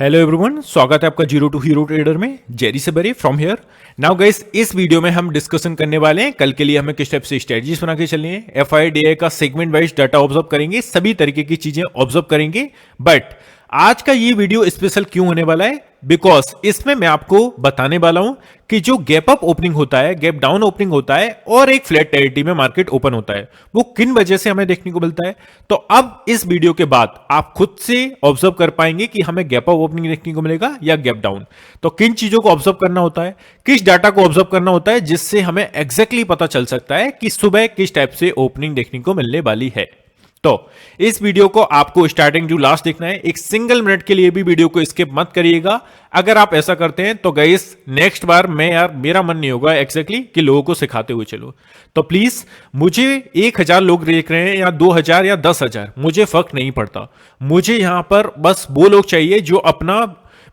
Hello everyone, स्वागत है आपका जीरो टू हीरो ट्रेडर में। जेरी से बरी फ्रॉम हियर। नाउ गाइस, इस वीडियो में हम डिस्कशन करने वाले हैं कल के लिए हमें किस टाइप से स्ट्रेटजीज बना के चलनी है। एफआईडीआई का सेगमेंट वाइज डाटा ऑब्जर्व करेंगे, सभी तरीके की चीजें ऑब्जर्व करेंगे। बट आज का ये वीडियो स्पेशल क्यों होने वाला है? बिकॉज इसमें मैं आपको बताने वाला हूं कि जो गैप अप ओपनिंग होता है, गैप डाउन ओपनिंग होता है और एक फ्लैट टेरिटरी में मार्केट ओपन होता है, वो किन वजह से हमें देखने को मिलता है। तो अब इस वीडियो के बाद आप खुद से ऑब्जर्व कर पाएंगे कि हमें गैप अप ओपनिंग देखने को मिलेगा या गैप डाउन। तो किन चीजों को ऑब्जर्व करना होता है, किस डाटा को ऑब्जर्व करना होता है, जिससे हमें एग्जैक्टली पता चल सकता है कि सुबह किस टाइप से ओपनिंग देखने को मिलने वाली है। तो इस वीडियो को आपको स्टार्टिंग टू लास्ट देखना है, एक सिंगल मिनट के लिए भी वीडियो को स्किप मत करिएगा। अगर आप ऐसा करते हैं तो गाइस नेक्स्ट बार मेरा मन नहीं होगा एग्जैक्टली कि लोगों को सिखाते हुए चलो। तो प्लीज, मुझे 1000 लोग देख रहे हैं या 2000 या 10,000, मुझे फर्क नहीं पड़ता। मुझे यहां पर बस वो लोग चाहिए जो अपना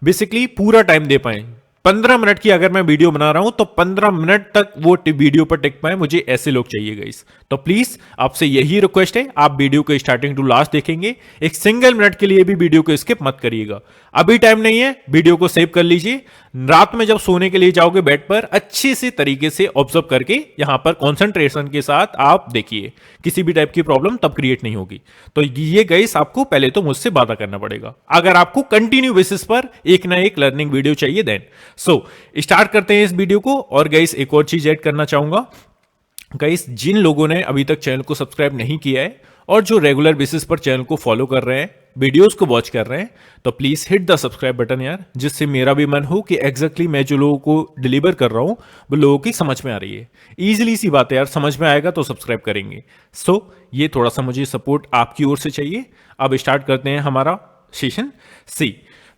बेसिकली पूरा टाइम दे पाए। 15 मिनट की अगर मैं वीडियो बना रहा हूं तो 15 मिनट तक वो वीडियो पर टिक पाए, मुझे ऐसे लोग चाहिए गाइस। तो प्लीज आपसे यही रिक्वेस्ट है, आप वीडियो को स्टार्टिंग टू लास्ट देखेंगे, एक सिंगल मिनट के लिए भी वीडियो को स्किप मत करिएगा। अभी टाइम नहीं है, वीडियो को सेव कर लीजिए। रात में जब सोने के लिए जाओगे बेड पर, अच्छे से तरीके से ऑब्जर्व करके यहां पर कॉन्सेंट्रेशन के साथ आप देखिए, किसी भी टाइप की प्रॉब्लम तब क्रिएट नहीं होगी। तो ये गाइस आपको पहले तो मुझसे वादा करना पड़ेगा, अगर आपको कंटिन्यू बेसिस पर एक ना एक लर्निंग वीडियो चाहिए देन। सो स्टार्ट करते हैं इस वीडियो को। और गाइस एक और चीज ऐड करना चाहूंगा, गाइस जिन लोगों ने अभी तक चैनल को सब्सक्राइब नहीं किया है और जो रेगुलर बेसिस पर चैनल को फॉलो कर रहे हैं, वीडियोस को वॉच कर रहे हैं, तो please hit the subscribe button यार, जिससे मेरा भी मन हो कि एग्जैक्टली मैं जो लोगों को डिलीवर कर रहा हूं वो लोगों की समझ में आ रही है। इजीली सी बात है यार, समझ में आएगा तो सब्सक्राइब करेंगे। सो ये थोड़ा सा मुझे सपोर्ट आपकी ओर से चाहिए। अब स्टार्ट करते हैं हमारा सेशन। सी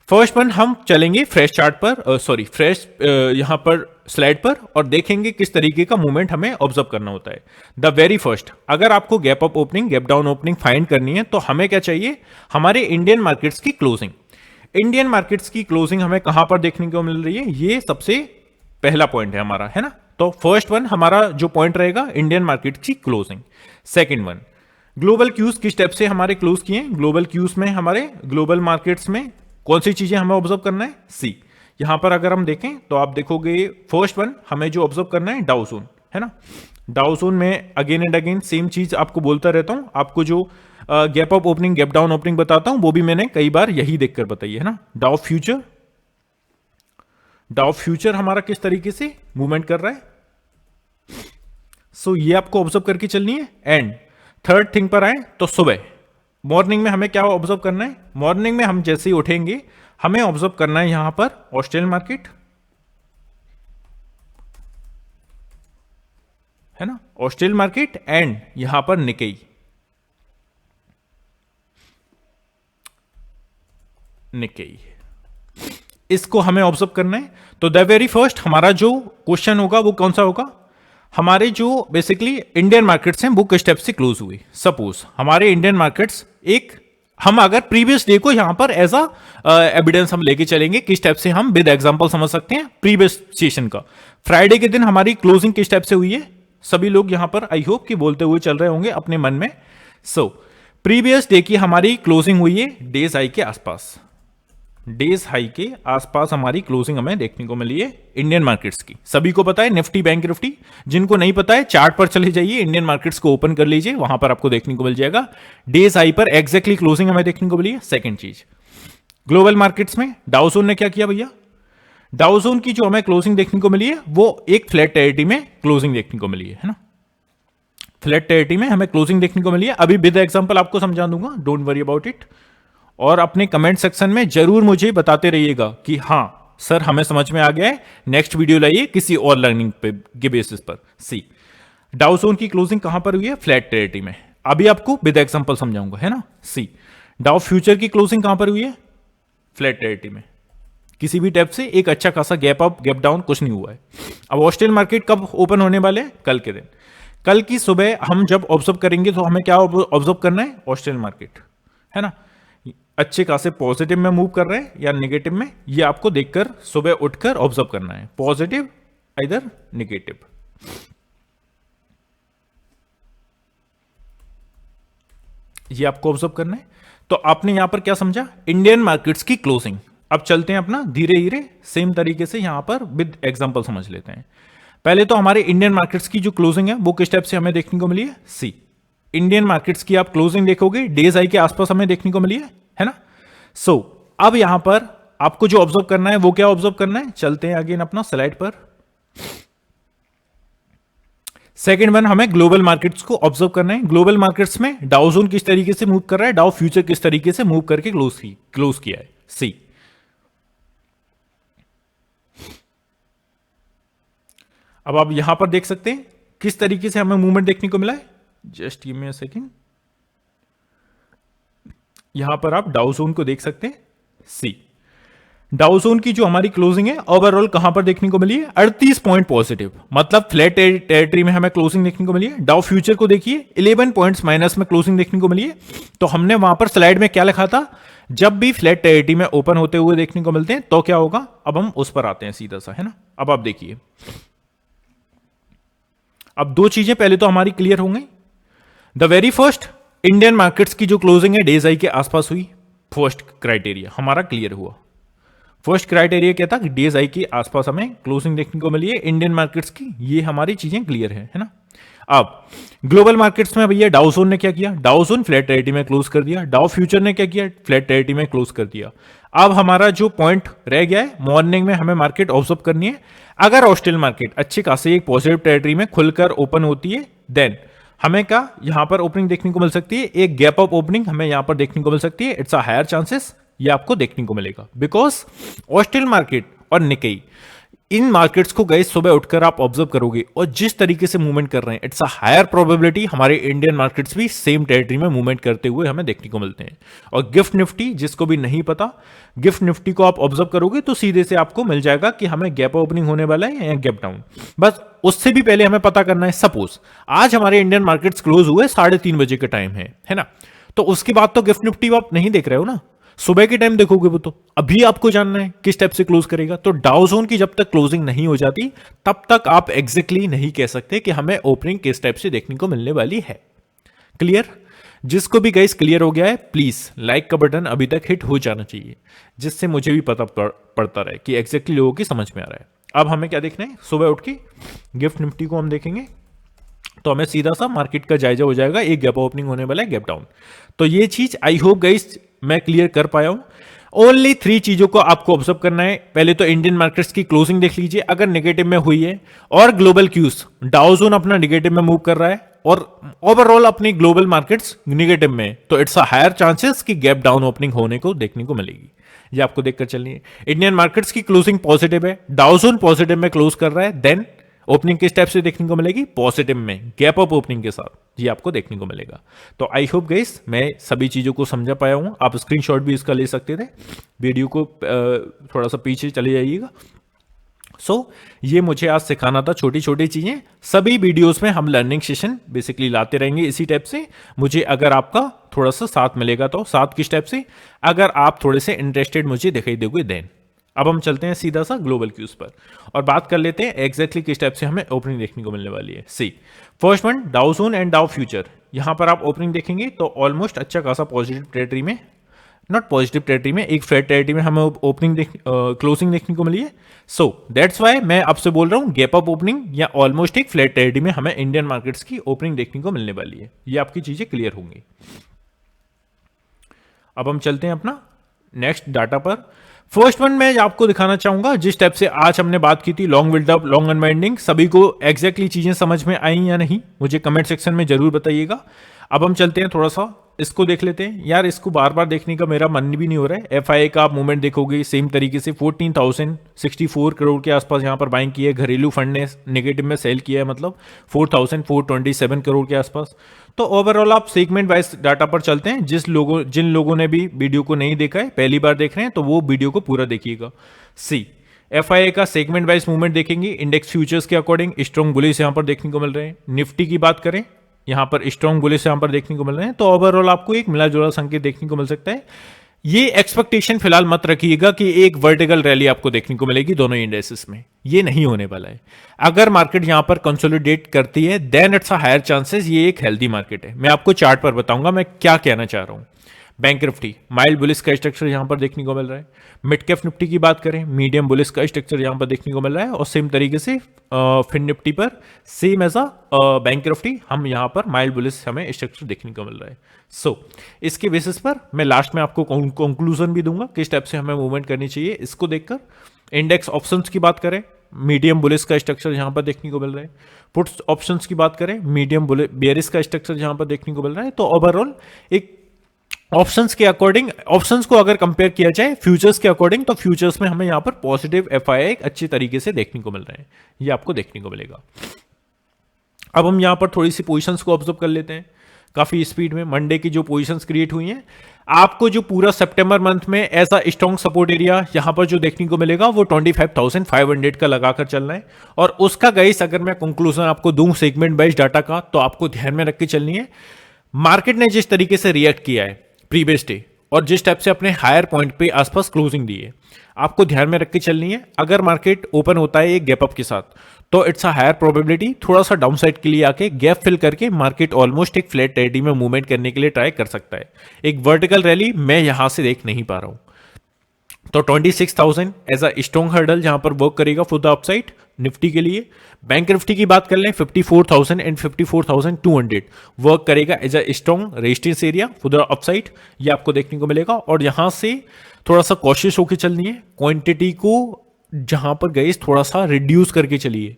फर्स्ट वन, हम चलेंगे फ्रेश चार्ट पर, सॉरी फ्रेश यहां पर स्लाइड पर, और देखेंगे किस तरीके का मूवमेंट हमें ऑब्जर्व करना होता है। द वेरी फर्स्ट, अगर आपको gap up opening, gap down opening find करनी है तो हमें क्या चाहिए? हमारे इंडियन मार्केट्स की क्लोजिंग। इंडियन मार्केट्स की क्लोजिंग हमें कहां पर देखने को मिल रही है? ये सबसे पहला पॉइंट है हमारा, है ना। तो फर्स्ट वन हमारा जो पॉइंट रहेगा, इंडियन मार्केट की closing. Second one, global cues किस स्टेप से हमारे क्लोज किए। ग्लोबल क्यूज में हमारे ग्लोबल मार्केट्स में कौन सी चीजें हमें ऑब्जर्व करना है? सी, यहां पर अगर हम देखें तो आप देखोगे फर्स्ट वन हमें जो ऑब्जर्व करना है डाउ जोन, है ना। डाउ जोन में अगेन एंड अगेन सेम चीज आपको बोलता रहता हूं। आपको जो gap up opening, gap down opening बताता हूं वो भी मैंने कई बार यही देखकर बताई है ना। डाउ फ्यूचर, डाउ फ्यूचर हमारा किस तरीके से मूवमेंट कर रहा है, सो ये आपको ऑब्जर्व करके चलनी है। एंड थर्ड थिंग पर आए तो सुबह मॉर्निंग में हमें क्या ऑब्जर्व करना है? मॉर्निंग में हम जैसे ही उठेंगे हमें ऑब्जर्व करना है यहां पर ऑस्ट्रेलियन मार्केट, है ना, ऑस्ट्रेलियन मार्केट एंड यहां पर निकेई। निकेई इसको हमें ऑब्जर्व करना है। तो द वेरी फर्स्ट हमारा जो क्वेश्चन होगा वो कौन सा होगा? हमारे जो बेसिकली इंडियन मार्केट्स हैं वो किस स्टेप से क्लोज हुई। सपोज हमारे इंडियन मार्केट्स, एक हम अगर प्रीवियस डे को यहां पर एज एविडेंस हम लेके चलेंगे, किस टाइप से हम विद एग्जांपल समझ सकते हैं। प्रीवियस सेशन का फ्राइडे के दिन हमारी क्लोजिंग किस टाइप से हुई है, सभी लोग यहां पर आई होप कि बोलते हुए चल रहे होंगे अपने मन में। सो प्रीवियस डे की हमारी क्लोजिंग हुई है डेज हाई के आसपास। डेज हाई के आसपास हमारी क्लोजिंग हमें देखने को मिली है इंडियन मार्केट्स की। सभी को पता है निफ्टी, बैंक निफ्टी। जिनको नहीं पता है चार्ट पर चले जाइए, इंडियन मार्केट्स को ओपन कर लीजिए, वहां पर आपको देखने को मिल जाएगा डेज हाई पर एग्जैक्टली क्लोजिंग हमें देखने को मिली है। सेकंड चीज, ग्लोबल मार्केट्स में डाउ जोन ने क्या किया भैया? डाउ जोन की जो हमें क्लोजिंग देखने को मिली है वो एक फ्लैट टेरिटरी में क्लोजिंग देखने को मिली है ना। फ्लैट टेरिटरी में हमें क्लोजिंग देखने को मिली है। अभी विद एग्जांपल आपको समझा दूंगा, डोंट वरी अबाउट इट। और अपने कमेंट सेक्शन में जरूर मुझे बताते रहिएगा कि हाँ सर हमें समझ में आ गया है, नेक्स्ट वीडियो लाइए किसी और लर्निंग पे के बेसिस पर। सी, डाउ जोन की क्लोजिंग कहां पर हुई है? फ्लैट टेरिटरी में। अभी आपको विद एग्जांपल समझाऊंगा, है ना। सी, डाउ फ्यूचर की क्लोजिंग कहां पर हुई है? फ्लैट टेरिटरी में। किसी भी टाइप से एक अच्छा खासा गैप अप, गैप डाउन कुछ नहीं हुआ है। अब ऑस्ट्रेलियन मार्केट कब ओपन होने वाले हैं? कल के दिन। कल की सुबह हम जब ऑब्जर्व करेंगे तो हमें क्या ऑब्जर्व करना है? ऑस्ट्रेलियन मार्केट, है ना, अच्छे खासे पॉजिटिव में मूव कर रहे हैं या नेगेटिव में, ये आपको देखकर सुबह उठकर ऑब्जर्व करना है। पॉजिटिव इधर नेगेटिव, ये आपको ऑब्जर्व करना है। तो आपने यहां पर क्या समझा? इंडियन मार्केट्स की क्लोजिंग। अब चलते हैं अपना धीरे धीरे सेम तरीके से यहां पर विद एग्जांपल समझ लेते हैं। पहले तो हमारे इंडियन मार्केट्स की जो क्लोजिंग है वो किस टाइप से हमें देखने को मिली है, सी। इंडियन मार्केट्स की आप क्लोजिंग देखोगे डेज हाई के आसपास हमें देखने को मिली है ना। सो अब यहां पर आपको जो ऑब्जर्व करना है वो क्या ऑब्जर्व करना है, चलते हैं अगेन अपना स्लाइड पर। सेकंड वन, हमें ग्लोबल मार्केट्स को ऑब्जर्व करना है। ग्लोबल मार्केट्स में डाउ जोन किस तरीके से मूव कर रहा है, डाउ फ्यूचर किस तरीके से मूव करके क्लोज किया है, सी। अब आप यहां पर देख सकते हैं किस तरीके से हमें मूवमेंट देखने को मिला है। Just give me a second, यहां पर आप डाउ जोन को देख सकते हैं, सी। डाउ जोन की जो हमारी क्लोजिंग है ओवरऑल कहां पर देखने को मिली है, 38 पॉइंट पॉजिटिव, मतलब फ्लैट टेरिटरी में हमें क्लोजिंग देखने को मिली है। डाउ फ्यूचर को देखिए 11 पॉइंट्स माइनस में क्लोजिंग देखने को मिली है। तो हमने वहां पर स्लाइड में क्या लिखा था, जब भी फ्लैट टेरिटरी में ओपन होते हुए देखने को मिलते हैं तो क्या होगा। अब हम उस पर आते हैं सीधा सा, है ना। अब आप देखिए, अब दो चीजें पहले तो हमारी क्लियर होंगी। The very first, Indian markets की जो क्लोजिंग है डेज आई के आसपास हुई, फर्स्ट क्राइटेरिया हमारा क्लियर हुआ। फर्स्ट क्राइटेरिया क्या था कि डेज आई के आसपास हमें क्लोजिंग देखने को मिली है इंडियन मार्केट्स की, ये हमारी चीजें क्लियर है ना। अब ग्लोबल मार्केट्स में भैया डाउ जोन ने क्या किया, डाउ जोन फ्लैट टेरिटरी में क्लोज कर दिया। डाउ फ्यूचर ने क्या किया, फ्लैट टेरिटरी में क्लोज कर दिया। अब हमारा जो पॉइंट रह गया है, मॉर्निंग में हमें मार्केट ऑब्जर्व करनी है। अगर ऑस्ट्रेलियन मार्केट अच्छी खासी एक पॉजिटिव टेरिटरी में खुलकर ओपन होती है, देन हमें क्या यहां पर ओपनिंग देखने को मिल सकती है, एक गैप अप ओपनिंग हमें यहां पर देखने को मिल सकती है। इट्स अ हायर चांसेस ये आपको देखने को मिलेगा, बिकॉज ऑस्ट्रेलियन मार्केट और निकेई, इन मार्केट्स को गए सुबह उठकर आप ऑब्जर्व करोगे और जिस तरीके से मूवमेंट कर रहे हैं, इट्स अ हायर प्रोबेबिलिटी हमारे इंडियन मार्केट्स भी सेम टेरिटरी में मूवमेंट करते हुए हमें देखने को मिलते हैं। और गिफ्ट निफ्टी, जिसको भी नहीं पता, गिफ्ट निफ्टी को आप ऑब्जर्व करोगे तो सीधे से आपको मिल जाएगा कि हमें गैप ओपनिंग होने वाला है या गैप डाउन। बस उससे भी पहले हमें पता करना है, सपोज आज हमारे इंडियन मार्केट्स क्लोज हुए 3:30 बजे का टाइम है ना। तो उसके बाद तो गिफ्ट निफ्टी आप नहीं देख रहे हो ना, सुबह के टाइम देखोगे वो। तो अभी आपको जानना है किस टाइप से क्लोज करेगा। तो डाउ जोन की जब तक क्लोजिंग नहीं हो जाती तब तक आप एग्जैक्टली नहीं कह सकते कि हमें ओपनिंग किस टाइप से देखने को मिलने वाली है। क्लियर? जिसको भी गाइस क्लियर हो गया है, प्लीज लाइक का बटन अभी तक हिट हो जाना चाहिए, जिससे मुझे भी पता पड़ता रहे कि एग्जैक्टली लोगों की समझ में आ रहा है। अब हमें क्या देखना है, सुबह उठ के गिफ्ट निफ्टी को हम देखेंगे तो हमें सीधा सा मार्केट का जायजा हो जाएगा, एक गैप ओपनिंग होने वाला है, गैप डाउन। तो ये चीज आई होप गाइस मैं क्लियर कर पाया हूं। ओनली 3 चीजों को आपको ऑब्जर्व करना है। पहले तो इंडियन मार्केट्स की क्लोजिंग देख लीजिए, अगर नेगेटिव में हुई है, और ग्लोबल क्यूज, डाउ जोन अपना नेगेटिव में मूव कर रहा है और ओवरऑल अपनी ग्लोबल मार्केट्स नेगेटिव में, तो इट्स अ हायर चांसेस कि गैप डाउन ओपनिंग होने को देखने को मिलेगी। ये आपको देखकर चलनी है। इंडियन मार्केट्स की क्लोजिंग पॉजिटिव है, डाउ जोन पॉजिटिव में क्लोज कर रहा है, देन ओपनिंग किस टाइप से देखने को मिलेगी, पॉजिटिव में, गैप अप ओपनिंग के साथ, ये आपको देखने को मिलेगा। तो आई होप गाइस मैं सभी चीजों को समझा पाया हूं। आप स्क्रीनशॉट भी इसका ले सकते थे, वीडियो को थोड़ा सा पीछे चले जाइएगा। ये मुझे आज सिखाना था, छोटी छोटी चीजें। सभी वीडियोस में हम लर्निंग सेशन बेसिकली लाते रहेंगे इसी टाइप से। मुझे अगर आपका थोड़ा सा साथ मिलेगा तो, साथ किस टाइप से, अगर आप थोड़े से इंटरेस्टेड मुझे दिखाई दोगे देन। अब हम चलते हैं सीधा सा ग्लोबल क्यूज पर और बात कर लेते हैं एग्जैक्टली किस टाइप से हमें ओपनिंग देखने को मिलने वाली है। सी फर्स्ट वन, डाउ जोन एंड डाउ फ्यूचर। यहां पर आप ओपनिंग देखेंगे तो ऑलमोस्ट अच्छा खासा पॉजिटिव टेरिटरी में, नॉट पॉजिटिव टेरिटरी में, एक फ्लैट टेरिटरी में हमें ओपनिंग क्लोजिंग देखने को मिली है। सो दैट्स वाई मैं आपसे बोल रहा हूं गैप अप ओपनिंग या ऑलमोस्ट एक फ्लैट टेरिटरी में हमें इंडियन मार्केट्स की ओपनिंग देखने को मिलने वाली है। ये आपकी चीजें क्लियर होंगी। अब हम चलते हैं अपना नेक्स्ट डाटा पर। फर्स्ट वन मैं आपको दिखाना चाहूंगा, जिस टाइप से आज हमने बात की थी, लॉन्ग बिल्डअप, लॉन्ग अनवाइंडिंग, सभी को एग्जैक्टली चीजें समझ में आई या नहीं मुझे कमेंट सेक्शन में जरूर बताइएगा। अब हम चलते हैं थोड़ा सा इसको देख लेते हैं। यार इसको बार बार देखने का मेरा मन भी नहीं हो रहा है। एफआईए का आप मूवमेंट देखोगे सेम तरीके से 14,064 करोड़ के आसपास यहाँ पर बाइंग की है। घरेलू फंड ने नेगेटिव में सेल किया है, मतलब 4,427 करोड़ के आसपास। तो ओवरऑल आप सेगमेंट वाइज डाटा पर चलते हैं। जिन लोगों ने भी वीडियो को नहीं देखा है, पहली बार देख रहे हैं, तो वो वीडियो को पूरा देखिएगा। सी एफआईए का सेगमेंट वाइज मूवमेंट देखेंगे, इंडेक्स फ्यूचर्स के अकॉर्डिंग स्ट्रॉन्ग बुलिश यहाँ पर देखने को मिल रहे हैं। निफ्टी की बात करें, यहां पर स्ट्रॉन्ग बुलिश यहां पर देखने को मिल रहे हैं। तो ओवरऑल आपको एक मिला जुला संकेत देखने को मिल सकता है। ये एक्सपेक्टेशन फिलहाल मत रखिएगा कि एक वर्टिकल रैली आपको देखने को मिलेगी दोनों इंडेक्सेस में, ये नहीं होने वाला है। अगर मार्केट यहां पर कंसोलिडेट करती है then it's a higher chances ये एक हेल्दी मार्केट है। मैं आपको चार्ट पर बताऊंगा मैं क्या कहना चाह रहा हूं। बैंक निफ्टी माइल्ड बुलिश का स्ट्रक्चर यहां पर देखने को मिल रहा है। मिड कैप निफ्टी की बात करें, मीडियम बुलिश का स्ट्रक्चर यहां पर देखने को मिल रहा है। और सेम तरीके से फिन निफ्टी पर सेम एज बैंक निफ्टी हम यहां पर माइल्ड बुलिश हमें स्ट्रक्चर देखने को मिल रहा है। सो इसके बेसिस पर मैं लास्ट में आपको कंक्लूजन भी दूंगा किस टाइप से हमें मूवमेंट करनी चाहिए। इसको देखकर इंडेक्स ऑप्शंस की बात करें, मीडियम बुलिश का स्ट्रक्चर यहां पर देखने को मिल रहा है। पुट्स ऑप्शंस की बात करें, मीडियम बेयरिश का स्ट्रक्चर यहां पर देखने को मिल रहा है। तो ओवरऑल एक ऑप्शंस के अकॉर्डिंग, ऑप्शंस को अगर कंपेयर किया जाए फ्यूचर्स के अकॉर्डिंग, तो फ्यूचर्स में हमें यहां पर पॉजिटिव एफआईआई अच्छी तरीके से देखने को मिल रहे हैं, ये आपको देखने को मिलेगा। अब हम यहां पर थोड़ी सी पोजीशंस को ऑब्जर्व कर लेते हैं काफी स्पीड में। मंडे की जो पोजीशंस क्रिएट हुई हैं, आपको जो पूरा सितंबर मंथ में ऐसा स्ट्रॉन्ग सपोर्ट एरिया यहां पर जो देखने को मिलेगा वो 25,500 का लगाकर चलना है। और उसका गाइस अगर मैं कंक्लूजन आपको दूं सेगमेंट वाइज डाटा का, तो आपको ध्यान में रख के चलनी है मार्केट ने जिस तरीके से रिएक्ट किया है प्रीवियस डे और जिस टाइप से अपने हायर पॉइंट पे आसपास क्लोजिंग दी है, आपको ध्यान में रख के चलनी है। अगर मार्केट ओपन होता है एक गैप अप के साथ, तो इट्स अ हायर प्रोबेबिलिटी थोड़ा सा डाउन साइड के लिए आके गैप फिल करके मार्केट ऑलमोस्ट एक फ्लैट टेरिटरी में मूवमेंट करने के लिए ट्राई कर सकता है। एक वर्टिकल रैली मैं यहां से देख नहीं पा रहा हूं। तो 26,000 एज अ स्ट्रॉन्ग हर्डल जहां पर वर्क करेगा फॉर द अपसाइड निफ्टी के लिए। बैंक निफ्टी की बात कर लें, 54,000 एंड 54,200 वर्क करेगा as a strong resistance area for the upside, ये आपको देखने को मिलेगा। और यहां से थोड़ा सा कॉशियस होकर चलनी है, क्वांटिटी को जहां पर गए थोड़ा सा रिड्यूस करके चलिए।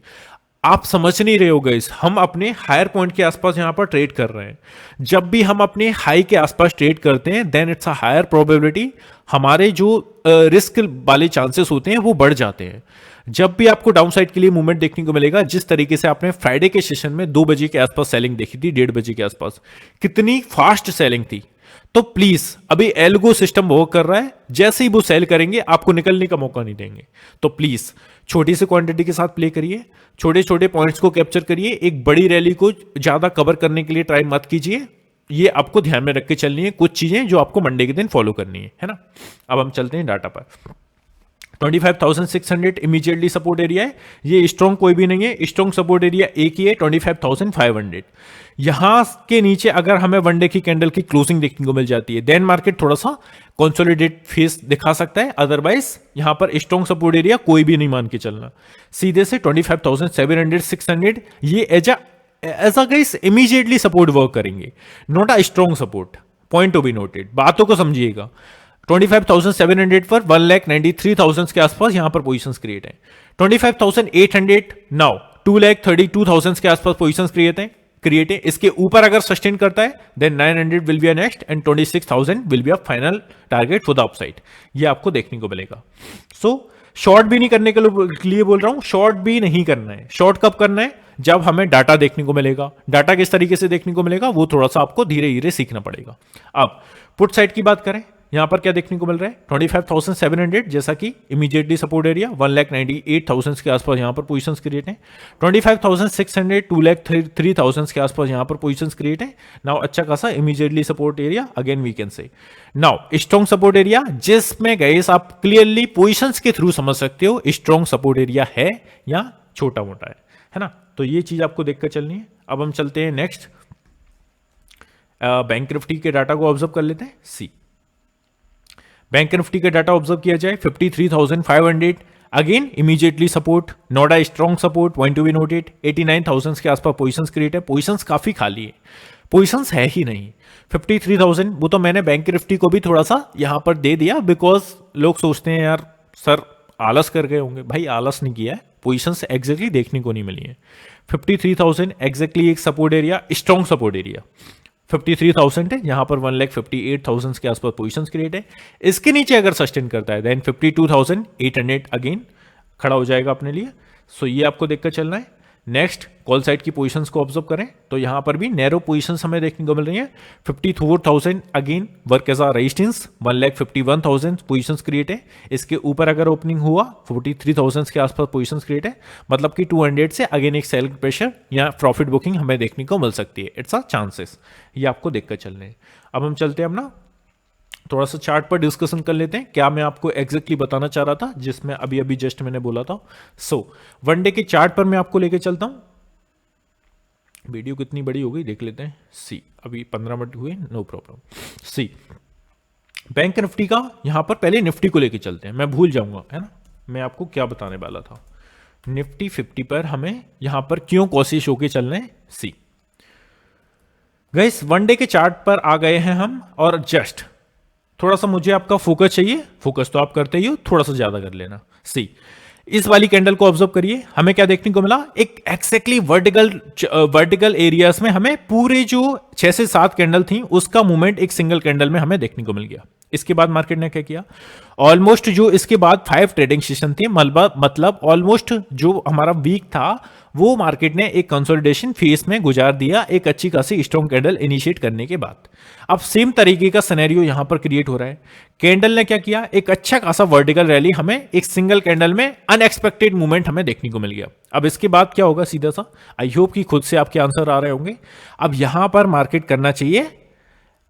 आप समझ नहीं रहे हो गाइस, हम अपने हायर पॉइंट के आसपास यहां पर ट्रेड कर रहे हैं। जब भी हम अपने हाई के आसपास ट्रेड करते हैं, then it's a higher probability हमारे जो रिस्क वाले चांसेस होते हैं वो बढ़ जाते हैं। जब भी आपको डाउन साइड के लिए मूवमेंट देखने को मिलेगा, जिस तरीके से आपने फ्राइडे के सेशन में 2 बजे के आसपास सेलिंग देखी थी, 1:30 बजे के आसपास कितनी फास्ट सेलिंग थी। तो प्लीज अभी एल्गो सिस्टम वर्क कर रहा है, जैसे ही वो सेल करेंगे आपको निकलने का मौका नहीं देंगे। तो प्लीज छोटी सी क्वांटिटी के साथ प्ले करिए, छोटे छोटे पॉइंट्स को कैप्चर करिए, एक बड़ी रैली को ज्यादा कवर करने के लिए ट्राई मत कीजिए। ये आपको ध्यान में रख के चलनी है कुछ चीजें जो आपको मंडे के दिन फॉलो करनी है ना। अब हम चलते हैं डाटा पर। 25,600 इमीडिएटली सपोर्ट एरिया है, ये स्ट्रॉन्ग कोई भी नहीं है, स्ट्रॉन्ग सपोर्ट एरिया एक ही है 25,500। यहां के नीचे अगर हमें वनडे की कैंडल की क्लोजिंग देखने को मिल जाती है, देन मार्केट थोड़ा सा कंसोलिडेट फेस दिखा सकता है। अदरवाइज यहां पर स्ट्रॉन्ग सपोर्ट एरिया कोई भी नहीं मान के चलना। सीधे से 25,700 600 ये as a guys immediately support work करेंगे, not a strong support, point to be noted, बातों को समझिएगा। 25,700 पर 1,93,000 के आसपास यहां पर पोजीशंस क्रिएट है। 25,800 नाउ 2,32,000 के आसपास पोजीशंस क्रिएट है। इसके ऊपर अगर सस्टेन करता है, then 900 will be a next and 26,000 will be a final target for the upside, ये आपको देखने को मिलेगा। सो शॉर्ट भी नहीं करने के लिए बोल रहा हूं, शॉर्ट भी नहीं करना है। शॉर्ट कब करना है? जब हमें डाटा देखने को मिलेगा। डाटा किस तरीके से देखने को मिलेगा वो थोड़ा सा आपको धीरे धीरे सीखना पड़ेगा। अब पुट साइड की बात करें, यहां पर क्या देखने को मिल रहा है? 25,700 जैसा कि इमीडिएटली सपोर्ट एरिया, 1,98,000 के आसपास यहां पर पोजीशंस क्रिएट है। 25,600 2,03,000 के आसपास यहां पर पोजीशंस क्रिएट है। नाउ अच्छा खासा immediately support area, again we can say now strong support area, जिसमें गाइस आप क्लियरली पोजीशंस के थ्रू समझ सकते हो स्ट्रॉन्ग सपोर्ट एरिया है या छोटा मोटा है ना। तो ये चीज आपको देखकर चलनी है। अब हम चलते हैं नेक्स्ट, बैंक निफ्टी के डाटा को ऑब्जर्व कर लेते हैं। सी बैंक निफ्टी का डाटा ऑब्जर्व किया जाए, 53,500 again immediately support, not a strong support, point to be noted. 89,000 के आसपास पोजीशंस क्रिएट है, पोजीशंस काफी खाली है, पोजीशंस है ही नहीं। 53,000 वो तो मैंने बैंक निफ्टी को भी थोड़ा सा यहां पर दे दिया, बिकॉज लोग सोचते हैं यार सर आलस कर गए होंगे। भाई आलस नहीं किया है, पोजीशंस एग्जैक्टली देखने को नहीं मिली है। 53,000 एग्जैक्टली एक support area, strong support area 53,000 है, यहां पर 1,58,000 के आसपास पोजीशंस क्रिएट है। इसके नीचे अगर सस्टेन करता है, देन 52,800 अगेन खड़ा हो जाएगा अपने लिए। सो ये आपको देखकर चलना है। नेक्स्ट कॉल साइड की पोजीशंस को ऑब्जर्व करें तो यहां पर भी नैरो पोजीशंस हमें देखने को मिल रही है। 54,000 again work as a resistance, 1,51,000 positions create है। इसके ऊपर अगर ओपनिंग हुआ 43,000 के आसपास पोजीशंस क्रिएट है, मतलब कि 200 से अगेन एक सेल प्रेशर या प्रॉफिट बुकिंग हमें देखने को मिल सकती है। इट्स अ चांसेस, ये आपको देखकर चलने हैं। अब हम चलते हैं अपना थोड़ा सा चार्ट पर डिस्कशन कर लेते हैं, क्या मैं आपको एग्जैक्टली बताना चाह रहा था जिसमें अभी अभी जस्ट मैंने बोला था। सो वनडे के चार्ट पर मैं आपको लेके चलता हूं। वीडियो कितनी बड़ी हो गई देख लेते हैं। सी अभी 15 मिनट हुए, नो प्रॉब्लम। सी बैंक निफ्टी का यहां पर पहले निफ्टी को लेके चलते हैं, मैं भूल जाऊंगा, है ना, मैं आपको क्या बताने वाला था। निफ्टी 50 पर हमें यहां पर क्यों कोशिश होके चलना है, सी गाइस वन डे के चार्ट पर आ गए हैं हम, और जस्ट थोड़ा सा मुझे आपका फोकस चाहिए, फोकस तो आप करते ही हो, थोड़ा सा ज्यादा कर लेना। सी इस वाली कैंडल को ऑब्जर्व करिए, हमें क्या देखने को मिला, एक एक्जैक्टली वर्टिकल एरियाज में हमें पूरे जो 6 से 7 कैंडल थी उसका मूवमेंट एक सिंगल कैंडल में हमें देखने को मिल गया। इसके बाद मार्केट ने क्या किया, ऑलमोस्ट जो इसके बाद 5 ट्रेडिंग सेशन थे, मतलब ऑलमोस्ट जो हमारा वीक था वो मार्केट ने एक कंसोलिडेशन फेज में गुजार दिया, एक अच्छी खासी स्ट्रॉन्ग कैंडल इनिशिएट करने के बाद। अब सेम तरीके का सिनेरियो यहां पर क्रिएट हो रहा है। कैंडल ने क्या किया, एक अच्छा खासा वर्टिकल रैली हमें एक सिंगल कैंडल में अनएक्सपेक्टेड मूवमेंट हमें देखने को मिल गया। अब इसके बाद क्या होगा सीधा सा, आई होप कि खुद से आपके आंसर आ रहे होंगे। अब यहां पर मार्केट करना चाहिए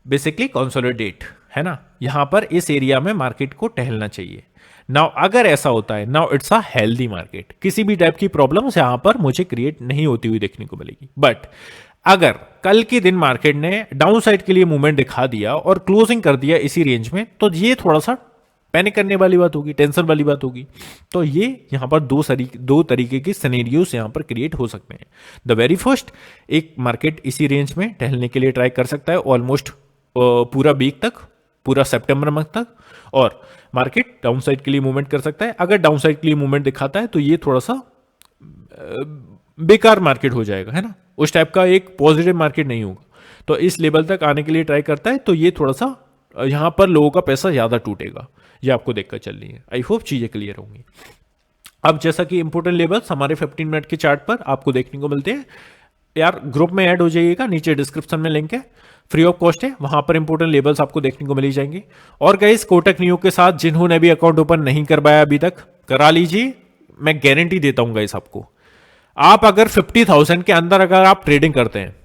बेसिकली कंसोलिडेट, है ना, यहां पर इस एरिया में मार्केट को टहलना चाहिए। नाउ अगर ऐसा होता है, now it's a healthy market, किसी भी टाइप की प्रॉब्लम्स यहां पर मुझे क्रिएट नहीं होती हुई देखने को मिलेगी। बट अगर कल के दिन मार्केट ने डाउन साइड के लिए मूवमेंट दिखा दिया और क्लोजिंग कर दिया इसी रेंज में, तो ये थोड़ा सा पैनिक करने वाली बात होगी, टेंशन वाली बात होगी। तो ये यहां पर दो तरीके के सिनेरियोस यहां पर क्रिएट हो सकते हैं। द वेरी फर्स्ट, एक मार्केट इसी रेंज में टहलने के लिए ट्राई कर सकता है ऑलमोस्ट पूरा वीक तक, पूरा सितंबर मंथ तक, और मार्केट डाउन साइड के लिए मूवमेंट कर सकता है। अगर डाउन साइड के लिए मूवमेंट दिखाता है तो ये थोड़ा सा बेकार मार्केट हो जाएगा, है ना, उस टाइप का एक पॉजिटिव मार्केट नहीं होगा। तो इस लेवल तक आने के लिए ट्राई करता है तो ये थोड़ा सा यहां पर लोगों का पैसा ज्यादा टूटेगा, ये आपको देखकर चलनी है। आई होप चीजें क्लियर होंगी। अब जैसा कि इंपोर्टेंट लेवल्स हमारे 15 मिनट के चार्ट पर आपको देखने को मिलते हैं, यार ग्रुप में ऐड हो जाइएगा, नीचे डिस्क्रिप्शन में लिंक है, फ्री ऑफ कॉस्ट है, वहां पर इंपोर्टेंट लेवल्स आपको देखने को मिल जाएंगे। और गाइस कोटक नियो के साथ जिन्होंने भी अकाउंट ओपन नहीं करवाया अभी तक, करा लीजिए, मैं गारंटी देता हूं गाइस आपको। आप अगर 50,000 के अंदर अगर आप ट्रेडिंग करते हैं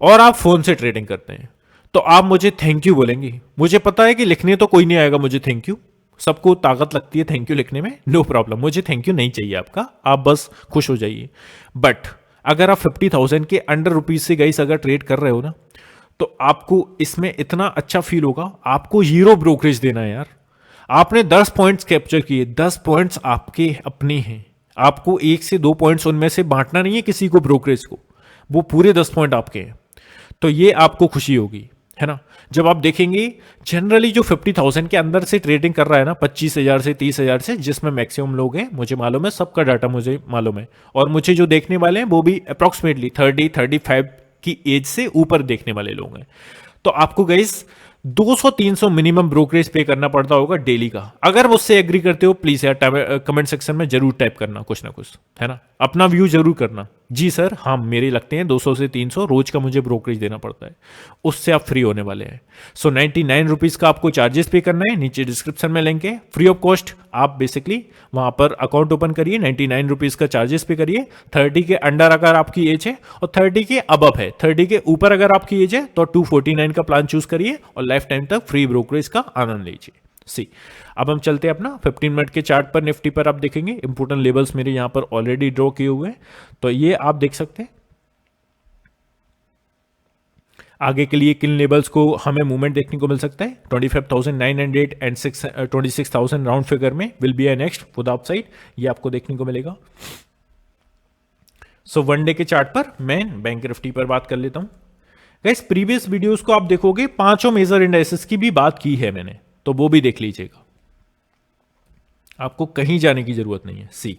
और आप फोन से ट्रेडिंग करते हैं तो आप मुझे थैंक यू बोलेंगे। मुझे पता है कि लिखने तो कोई नहीं आएगा मुझे थैंक यू, सबको ताकत लगती है थैंक यू लिखने में, नो प्रॉब्लम, मुझे थैंक यू नहीं चाहिए आपका, आप बस खुश हो जाइए। बट अगर आप 50,000 के अंडर रुपीज से गाइस अगर ट्रेड कर रहे हो ना, तो आपको इसमें इतना अच्छा फील होगा, आपको 0 ब्रोकरेज देना है यार। आपने 10 पॉइंट्स कैप्चर किए, 10 पॉइंट्स आपके अपने हैं, आपको 1 से 2 पॉइंट्स उनमें से बांटना नहीं है किसी को ब्रोकरेज को, वो पूरे 10 पॉइंट आपके हैं। तो ये आपको खुशी होगी, है ना, जब आप देखेंगे जनरली जो 50,000 के अंदर से ट्रेडिंग कर रहा है ना, 25,000 से 30,000 से, जिसमें मैक्सिमम लोग हैं, मुझे मालूम है, सबका डाटा मुझे मालूम है, और मुझे जो देखने वाले हैं वो भी अप्रॉक्सीमेटली 30-35 की एज से ऊपर देखने वाले लोग हैं। तो आपको गाइस 200-300 मिनिमम ब्रोकरेज पे करना पड़ता होगा डेली का। अगर मुझसे एग्री करते हो प्लीज यार कमेंट सेक्शन में जरूर टाइप करना कुछ ना कुछ, है ना, अपना व्यू जरूर करना। जी सर, हाँ मेरे लगते हैं 200 से 300 रोज का मुझे ब्रोकरेज देना पड़ता है, उससे आप फ्री होने वाले हैं। सो 99 रुपीज का आपको चार्जेस पे करना है, नीचे डिस्क्रिप्शन में लिंक है, फ्री ऑफ कॉस्ट। आप बेसिकली वहां पर अकाउंट ओपन करिए, 99 रुपीज का चार्जेस पे करिए। 30 के अंडर अगर आपकी एज है और 30 के अबव है, 30 के ऊपर अगर आपकी एज है तो 249 का प्लान चूज करिए और लाइफ टाइम तक फ्री ब्रोकरेज का आनंद लीजिए। सी अब हम चलते हैं अपना 15 मिनट के चार्ट पर। निफ्टी पर आप देखेंगे इंपोर्टेंट लेवल्स मेरे यहां पर ऑलरेडी ड्रॉ किए हुए हैं, तो ये आप देख सकते हैं। आगे के लिए किन लेवल्स को हमें मूवमेंट देखने को मिल सकता है, 25,900 एंड 26,000 राउंड फिगर में will be next for the upside, ये आपको देखने को मिलेगा। सो वन डे के चार्ट पर मैं बैंक निफ्टी पर बात कर लेता हूं। गाइस प्रीवियस वीडियोस को आप देखोगे, 5 मेजर इंडाइसेस की भी बात की है मैंने, तो वो भी देख लीजिएगा, आपको कहीं जाने की जरूरत नहीं है। सी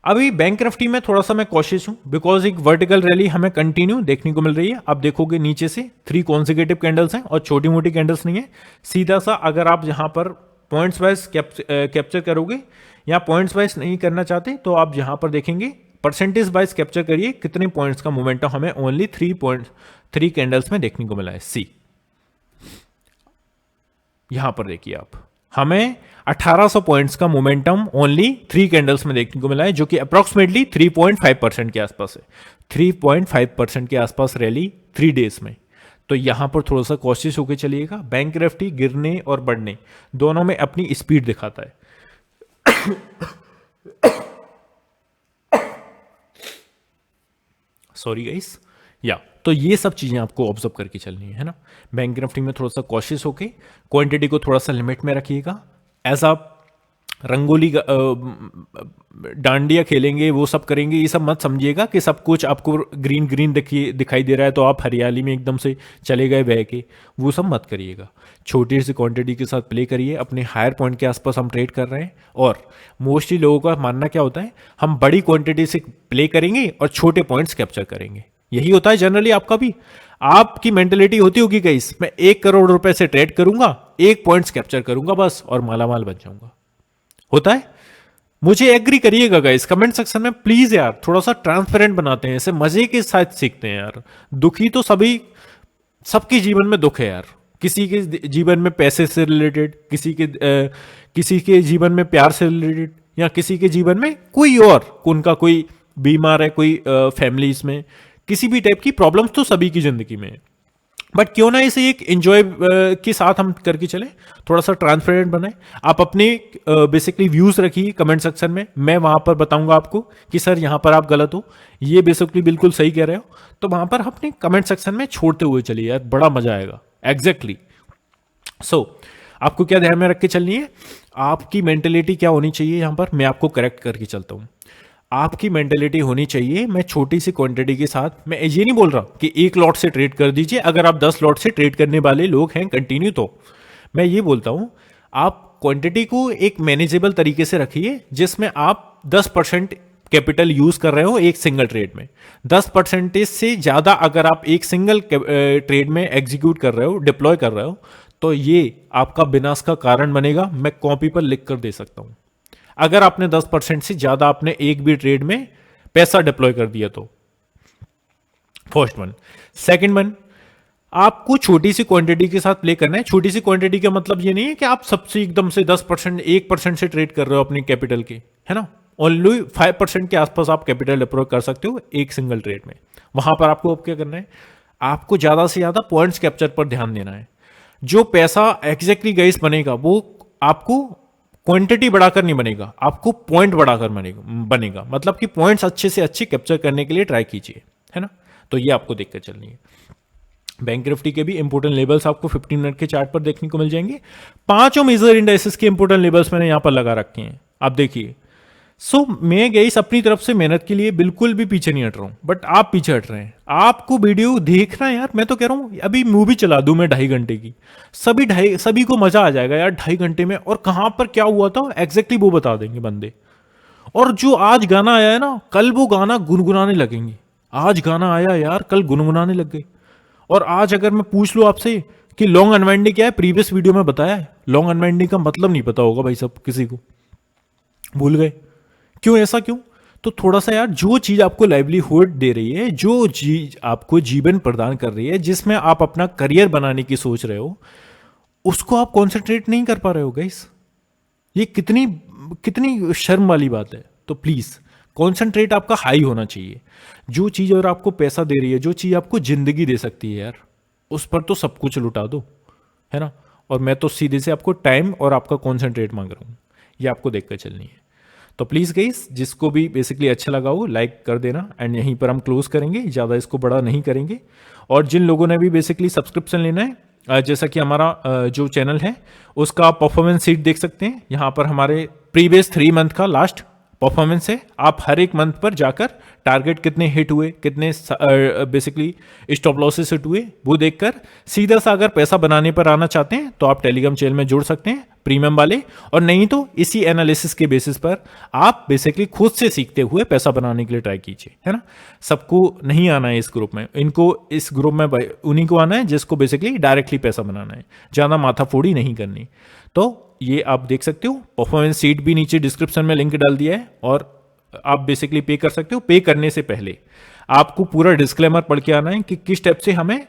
अभी बैंक निफ्टी में थोड़ा सा मैं कॉशियस हूं, बिकॉज एक वर्टिकल रैली हमें कंटिन्यू देखने को मिल रही है। आप देखोगे नीचे से 3 कॉन्सेक्यूटिव कैंडल्स हैं और छोटी मोटी कैंडल्स नहीं है। सीधा सा अगर आप यहां पर पॉइंट्स वाइज कैप्चर करोगे, या पॉइंट्स वाइज नहीं करना चाहते तो आप यहां पर देखेंगे परसेंटेज वाइज कैप्चर करिए, कितने पॉइंट्स का मोमेंटम हमें ओनली 3 कैंडल्स में देखने को मिला है। सी यहां पर देखिए आप, हमें 1800 पॉइंट्स का मोमेंटम ओनली 3 कैंडल्स में देखने को मिला है, जो कि अप्रोक्सीमेटली 3.5% के आसपास है। 3.5% के आसपास रैली 3 डेज में, तो यहां पर थोड़ा सा कोशिश होकर चलिएगा। बैंक निफ्टी गिरने और बढ़ने दोनों में अपनी स्पीड दिखाता है। सॉरी गाइस, या तो ये सब चीज़ें आपको ऑब्जर्व करके चलनी है ना। बैंक निफ्टी में थोड़ा सा कॉशियस होके क्वांटिटी को थोड़ा सा लिमिट में रखिएगा। एज आप रंगोली डांडिया खेलेंगे, वो सब करेंगे, ये सब मत समझिएगा कि सब कुछ आपको ग्रीन ग्रीन दिखाई दे रहा है तो आप हरियाली में एकदम से चले गए बह के, वो सब मत करिएगा। छोटी सी क्वांटिटी के साथ प्ले करिए। अपने हायर पॉइंट के आसपास हम ट्रेड कर रहे हैं, और मोस्टली लोगों का मानना क्या होता है, हम बड़ी क्वांटिटी से प्ले करेंगे और छोटे पॉइंट्स कैप्चर करेंगे। यही होता है जनरली आपका भी। आपकी मेंटेलिटी होती होगी गाइस, मैं 1 करोड़ रुपए से ट्रेड करूंगा, 1 पॉइंट्स कैप्चर करूंगा बस, और मालामाल बन जाऊंगा। होता है? मुझे एग्री करिएगा गाइस कमेंट सेक्शन में प्लीज यार, थोड़ा सा ट्रांसपेरेंट बनाते हैं, ऐसे मजे के साथ सीखते हैं यार। दुखी तो सभी, सबके जीवन में दुख है यार। किसी के जीवन में पैसे से रिलेटेड, किसी के जीवन में प्यार से रिलेटेड, या किसी के जीवन में कोई और, उनका कोई बीमार है, कोई फैमिलीज में किसी भी टाइप की प्रॉब्लम्स तो सभी की जिंदगी में है। बट क्यों ना इसे एक एंजॉय के साथ हम करके चलें, थोड़ा सा ट्रांसपेरेंट बनाएं। आप अपने बेसिकली व्यूज रखिए कमेंट सेक्शन में, मैं वहां पर बताऊंगा आपको कि सर यहां पर आप गलत हो, ये बेसिकली बिल्कुल सही कह रहे हो, तो वहां पर अपने कमेंट सेक्शन में छोड़ते हुए चलिए यार, बड़ा मजा आएगा। एग्जैक्टली। सो आपको क्या ध्यान में रख के चलनी है, आपकी मेंटेलिटी क्या होनी चाहिए, यहां पर मैं आपको करेक्ट करके चलता हूं। आपकी मेंटेलिटी होनी चाहिए, मैं छोटी सी क्वांटिटी के साथ, मैं ये नहीं बोल रहा कि 1 लॉट से ट्रेड कर दीजिए, अगर आप 10 लॉट से ट्रेड करने वाले लोग हैं कंटिन्यू, तो मैं ये बोलता हूं आप क्वांटिटी को एक मैनेजेबल तरीके से रखिए, जिसमें आप 10% कैपिटल यूज कर रहे हो एक सिंगल ट्रेड में। 10% से ज्यादा अगर आप एक सिंगल ट्रेड में एग्जीक्यूट कर रहे हो, डिप्लॉय कर रहे हो, तो ये आपका विनाश का कारण बनेगा। मैं कॉपी पर लिख कर दे सकता हूं। अगर आपने 10% से ज्यादा आपने एक भी ट्रेड में पैसा डिप्लॉय कर दिया तो, फर्स्ट वन। सेकंड वन, आपको छोटी सी क्वांटिटी के साथ प्ले करना है। छोटी सी क्वांटिटी का मतलब ये नहीं है कि आप सबसे एकदम से 10%, 1% से ट्रेड कर रहे हो अपनी कैपिटल के, है ना। ओनली 5% के आसपास आप कैपिटल डिप्लॉय कर सकते हो एक सिंगल ट्रेड में। वहां पर आपको अब क्या करना है, आपको ज्यादा से ज्यादा पॉइंट्स कैप्चर पर ध्यान देना है। जो पैसा एग्जैक्टली गाइस बनेगा, वो आपको क्वांटिटी बढ़ाकर नहीं बनेगा, आपको पॉइंट बढ़ाकर बनेगा। मतलब कि पॉइंट्स अच्छे से अच्छे कैप्चर करने के लिए ट्राई कीजिए, है ना। तो ये आपको देखकर चलनी है। बैंक निफ्टी के भी इंपोर्टेंट लेवल्स आपको 15 मिनट के चार्ट पर देखने को मिल जाएंगे। 5 मेजर इंडाइसेस के इंपोर्टेंट लेवल्स मैंने यहां पर लगा रखे हैं, आप देखिए। मैं गाइस अपनी तरफ से मेहनत के लिए बिल्कुल भी पीछे नहीं हट रहा हूं, बट आप पीछे हट रहे हैं। आपको वीडियो देखना है यार, मैं तो कह रहा हूं अभी मूवी चला दूं मैं 2.5 घंटे की, सभी को मजा आ जाएगा यार 2.5 घंटे में, और कहां पर क्या हुआ था एग्जैक्टली वो बता देंगे बंदे। और जो आज गाना आया है ना, कल वो गाना गुनगुनाने लगेंगे। आज गाना आया यार, कल गुनगुनाने लग गए। और आज अगर मैं पूछ लूं आपसे कि लॉन्ग अनवाइंडिंग क्या है, प्रीवियस वीडियो में बताया है। लॉन्ग अनवाइंडिंग का मतलब नहीं पता होगा भाई सब किसी को, भूल गए। क्यों, ऐसा क्यों? तो थोड़ा सा यार, जो चीज आपको लाइवलीहुड दे रही है, जो चीज आपको जीवन प्रदान कर रही है, जिसमें आप अपना करियर बनाने की सोच रहे हो, उसको आप कॉन्सेंट्रेट नहीं कर पा रहे हो गाइस। ये कितनी शर्म वाली बात है। तो प्लीज कॉन्सेंट्रेट आपका हाई होना चाहिए। जो चीज और आपको पैसा दे रही है, जो चीज आपको जिंदगी दे सकती है यार, उस पर तो सब कुछ लुटा दो, है ना। और मैं तो सीधे से आपको टाइम और आपका कॉन्सेंट्रेट मांग रहा हूं, ये आपको देखकर चलनी है। तो प्लीज़ गाइस, जिसको भी बेसिकली अच्छा लगा हो लाइक कर देना, एंड यहीं पर हम क्लोज करेंगे, ज़्यादा इसको बड़ा नहीं करेंगे। और जिन लोगों ने भी बेसिकली सब्सक्रिप्शन लेना है, जैसा कि हमारा जो चैनल है उसका आप परफॉर्मेंस सीट देख सकते हैं। यहाँ पर हमारे प्रीवियस 3 मंथ का लास्ट परफॉर्मेंस है। आप हर एक मंथ पर जाकर टारगेट कितने हिट हुए, कितने बेसिकली स्टॉप लॉसेस हिट हुए, वो देखकर सीधा सा अगर पैसा बनाने पर आना चाहते हैं तो आप टेलीग्राम चैनल में जुड़ सकते हैं प्रीमियम वाले, और नहीं तो इसी एनालिसिस के बेसिस पर आप बेसिकली खुद से सीखते हुए पैसा बनाने के लिए ट्राई कीजिए, है ना। सबको नहीं आना है इस ग्रुप में, इस ग्रुप में उन्हीं को आना है जिसको बेसिकली डायरेक्टली पैसा बनाना है, ज़्यादा माथाफोड़ी नहीं करनी। तो ये आप देख सकते हो, परफॉर्मेंस सीट भी नीचे डिस्क्रिप्शन में लिंक डाल दिया है, और आप बेसिकली पे कर सकते हो। पे करने से पहले आपको पूरा डिस्क्लेमर पढ़ के आना है कि किस टाइप से हमें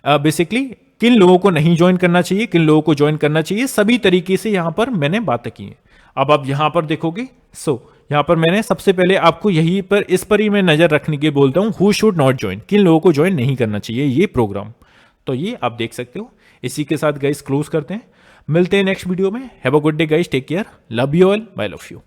बेसिकली किन लोगों को नहीं ज्वाइन करना चाहिए, किन लोगों को ज्वाइन करना चाहिए, सभी तरीके से यहां पर मैंने बातें की हैं। अब आप यहां पर देखोगे, यहां पर मैंने सबसे पहले आपको यही पर, इस पर ही मैं नजर रखने के बोलता हूं, हु शुड नॉट ज्वाइन, किन लोगों को ज्वाइन नहीं करना चाहिए ये प्रोग्राम। तो ये आप देख सकते हो। इसी के साथ गाइस क्लोज करते हैं, मिलते हैं नेक्स्ट वीडियो में। Have a good day guys, take care, love you all, bye love you.